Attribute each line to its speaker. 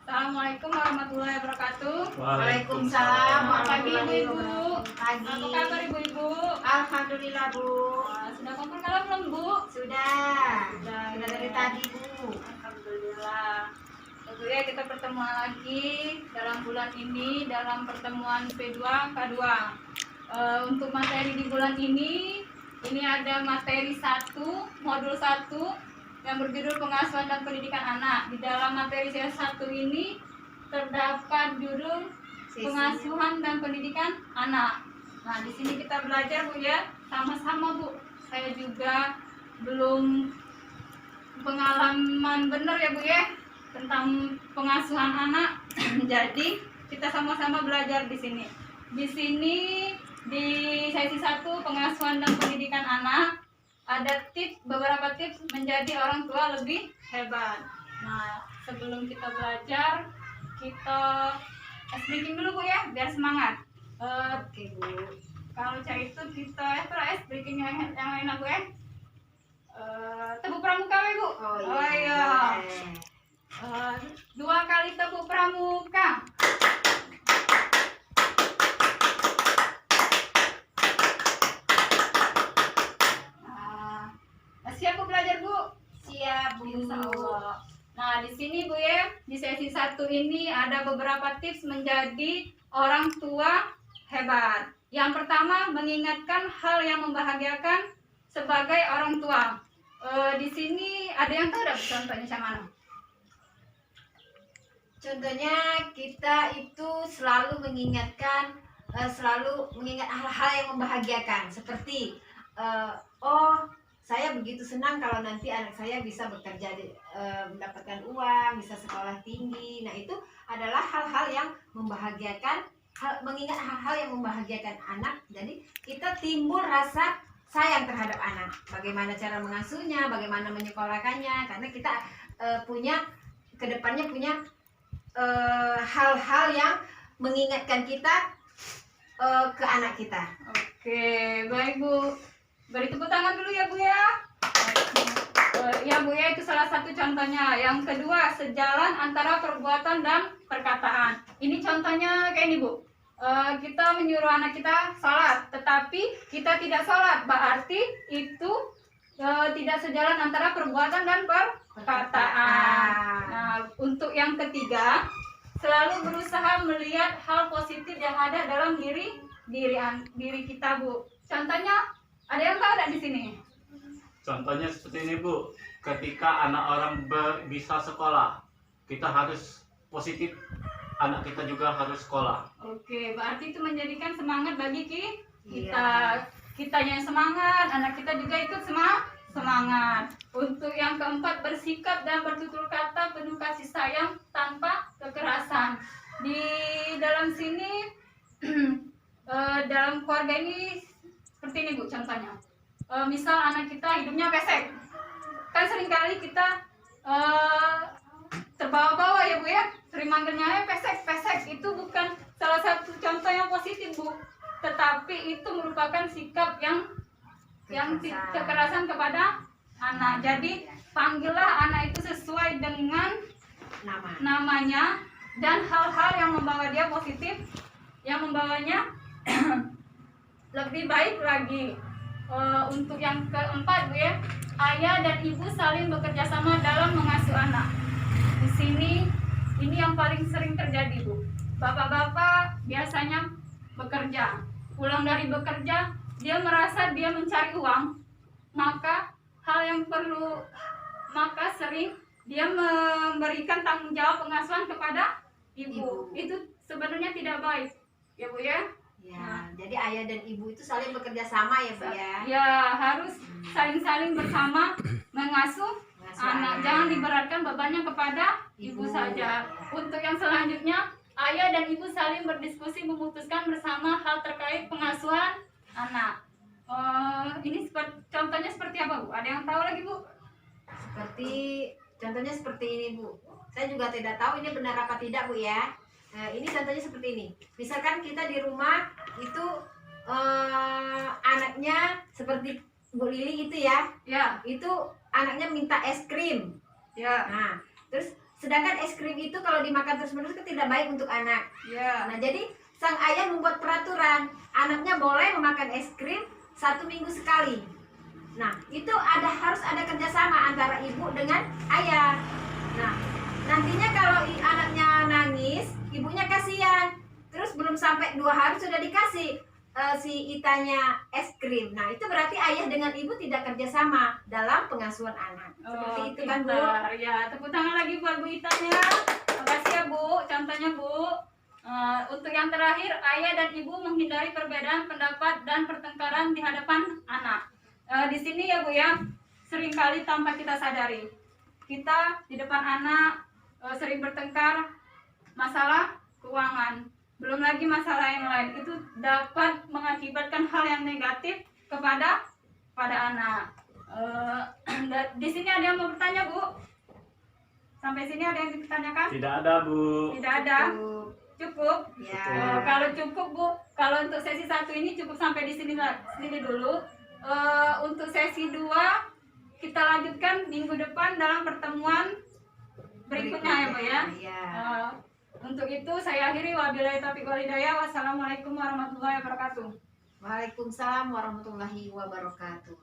Speaker 1: Assalamualaikum warahmatullahi wabarakatuh.
Speaker 2: Waalaikumsalam
Speaker 1: Selamat pagi
Speaker 2: warahmatullahi
Speaker 1: ibu-ibu.
Speaker 2: wabarakatuh. Pagi.
Speaker 1: Apa kabar ibu-ibu?
Speaker 2: Alhamdulillah Bu.
Speaker 1: Sudah kumpul malam belum bu?
Speaker 2: Sudah.
Speaker 1: Sudah
Speaker 2: Dari tadi Bu.
Speaker 1: Alhamdulillah. Ibu ya, kita pertemuan lagi dalam bulan ini dalam pertemuan P2 K2. Untuk materi di bulan ini ada materi 1, modul 1 yang berjudul pengasuhan dan pendidikan anak. Di dalam materi saya 1 ini terdapat judul pengasuhan dan pendidikan anak. Nah, di sini kita belajar Bu ya, sama-sama Bu. Saya juga belum pengalaman benar ya Bu ya tentang pengasuhan anak. Jadi kita sama-sama belajar di sini. Di sini di sesi 1 pengasuhan dan pendidikan anak ada beberapa tips menjadi orang tua lebih hebat. Nah, sebelum kita belajar, kita breaking dulu Bu ya, biar semangat.
Speaker 2: Oke Bu.
Speaker 1: Kalau cari itu kita breaking yang enak Bu ya. Tepuk pramuka ya Bu.
Speaker 2: Oh iya.
Speaker 1: 2 kali tepuk pramuka. Siap Bu belajar Bu?
Speaker 2: Siap Bu.
Speaker 1: Insya Allah. Nah, di sini Bu ya, di sesi 1 ini ada beberapa tips menjadi orang tua hebat. Yang pertama, mengingatkan hal yang membahagiakan sebagai orang tua. Di sini ada yang tahu enggak contohnya sama mana?
Speaker 2: Contohnya kita itu selalu mengingat hal-hal yang membahagiakan seperti saya begitu senang kalau nanti anak saya bisa bekerja, mendapatkan uang, bisa sekolah tinggi. Nah, itu adalah hal-hal yang membahagiakan, mengingat hal-hal yang membahagiakan anak. Jadi kita timbul rasa sayang terhadap anak. Bagaimana cara mengasuhnya, bagaimana menyekolahkannya, karena kita kedepannya punya hal-hal yang mengingatkan kita ke anak kita.
Speaker 1: Oke, baik Bu. Beri tepuk tangan dulu ya Bu ya. Ya Bu ya, itu salah satu contohnya. Yang kedua, sejalan antara perbuatan dan perkataan. Ini contohnya kayak ini Bu. Kita menyuruh anak kita sholat, tetapi kita tidak sholat, berarti itu tidak sejalan antara perbuatan dan perkataan. Nah, untuk yang ketiga, selalu berusaha melihat hal positif yang ada dalam diri kita Bu. Contohnya, ada yang tahu nggak di sini?
Speaker 3: Contohnya seperti ini Bu, ketika anak orang bisa sekolah, kita harus positif, anak kita juga harus sekolah.
Speaker 1: Oke, berarti itu menjadikan semangat bagi kita.
Speaker 2: Iya.
Speaker 1: Kitanya yang semangat, anak kita juga ikut semangat. Untuk yang keempat, bersikap dan bertutur kata penuh kasih sayang tanpa kekerasan. Di dalam sini, dalam keluarga ini seperti ini Bu contohnya. Misal anak kita hidupnya pesek, kan seringkali kita terbawa-bawa ya Bu ya, sering manggilnya pesek. Itu bukan salah satu contoh yang positif Bu, tetapi itu merupakan sikap yang kekerasan kepada anak. Jadi panggillah anak itu sesuai dengan namanya dan hal-hal yang membawa dia positif, yang membawanya lebih baik lagi. Untuk yang keempat Bu ya, ayah dan ibu saling bekerja sama dalam mengasuh anak. Di sini ini yang paling sering terjadi Bu. Bapak-bapak biasanya bekerja, pulang dari bekerja dia merasa dia mencari uang, maka sering dia memberikan tanggung jawab pengasuhan kepada ibu. Itu sebenarnya tidak baik ya Bu ya.
Speaker 2: Ya, jadi ayah dan ibu itu saling bekerja sama ya Bu ya.
Speaker 1: Ya, harus saling-saling bersama mengasuh anak. Jangan diberatkan bebannya kepada ibu saja. Untuk yang selanjutnya, ayah dan ibu saling berdiskusi memutuskan bersama hal terkait pengasuhan anak. Ini contohnya seperti apa Bu? Ada yang tahu lagi Bu?
Speaker 2: Contohnya seperti ini Bu. Saya juga tidak tahu ini benar apa tidak Bu ya. Ini contohnya seperti ini. Misalkan kita di rumah itu anaknya seperti Bu Lili itu ya.
Speaker 1: Ya.
Speaker 2: Itu anaknya minta es krim.
Speaker 1: Ya.
Speaker 2: Nah, terus Sedangkan es krim itu kalau dimakan terus-menerus itu tidak baik untuk anak.
Speaker 1: Ya.
Speaker 2: Nah, jadi sang ayah membuat peraturan, anaknya boleh memakan es krim 1 minggu sekali. Nah, itu harus ada kerjasama antara ibu dengan ayah. Nah, nantinya kalau anaknya nangis, ibunya kasihan. Terus belum sampai 2 hari sudah dikasih si Itanya es krim. Nah, itu berarti ayah dengan ibu tidak kerjasama dalam pengasuhan anak. Seperti itu kan, Bu?
Speaker 1: pintar. Ya, tepuk tangan lagi buat Bu Itanya. Makasih ya Bu, contohnya Bu. Untuk yang terakhir, ayah dan ibu menghindari perbedaan pendapat dan pertengkaran di hadapan anak. Di sini ya Bu ya, seringkali tanpa kita sadari, kita di depan anak sering bertengkar masalah keuangan. Belum lagi masalah yang lain, itu dapat mengakibatkan hal yang negatif kepada anak. Di sini ada yang mau bertanya Bu? Sampai sini ada yang ditanyakan?
Speaker 3: Tidak ada, Bu.
Speaker 1: Tidak ada. Cukup.
Speaker 2: Ya.
Speaker 1: Kalau cukup Bu, kalau untuk sesi 1 ini cukup sampai di sini dulu. Untuk sesi 2 kita lanjutkan minggu depan dalam pertemuan berikutnya ya Bu ya.
Speaker 2: Ya.
Speaker 1: Untuk itu saya akhiri, wabillahi taufiq wal hidayah. Wassalamualaikum warahmatullahi wabarakatuh.
Speaker 2: Waalaikumsalam warahmatullahi wabarakatuh.